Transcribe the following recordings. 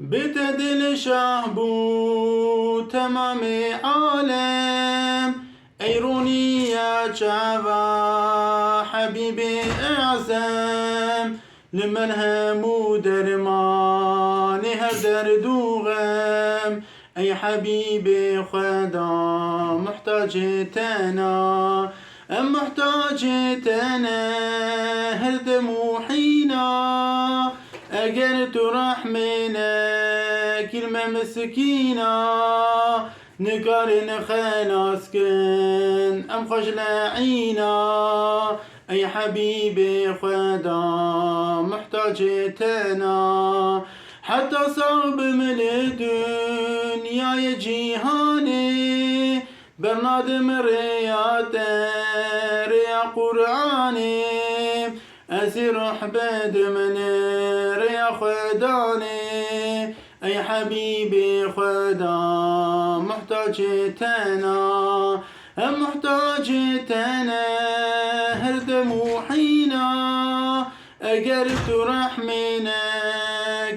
بتدل شهبو تمام عالم ايروني يا شعبا حبيبي اعزم لمن همو درماني هدر دوغم اي حبيبي خدا محتاجتنا محتاجتنا هل دموحينا اگر ترحمنا كلمة مسكينة نقارن خلاص كن ام خجلعينا اي حبيبي خدا محتاجتنا حتى صعب من الدنيا يجي هاني برنادم ريات ريا قرآني أسرح بد من ريا خداني أي حبيبي خدا محتاجتنا محتاجتنا هل دموحينا أجر ترحمنا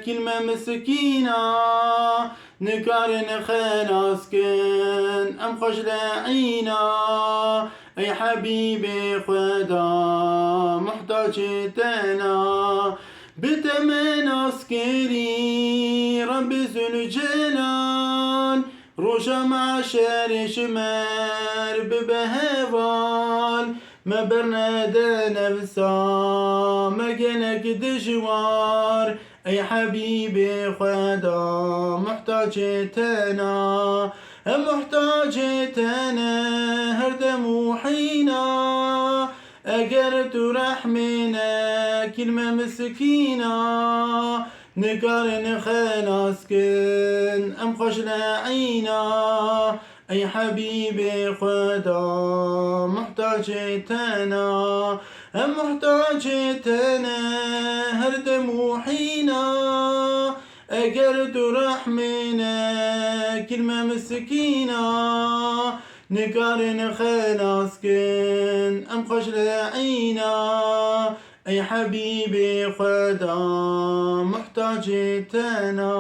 كلمة مسكينة نقارن خلاص كن أم خجلعينا أي حبيبي خدا محتاجتنا بتمن عسكري رب ذو الجلال روشا مع شاري شمار ببهوال ما برنادا نفسا ما جنك دجوار أي حبيبي خدا محتاجتنا محتاجتنا هر دموحينا أجر ترحمنا كلمة مسكينة نقارن خلاص كن أم خجلعينا أي حبيبي خدا محتاجتنا محتاجتنا هر دموحينا أجر ترحمنا كلمة مسكينة نقارن خلاص كن أم خجلعينا أي حبيبي خدا محتاجتنا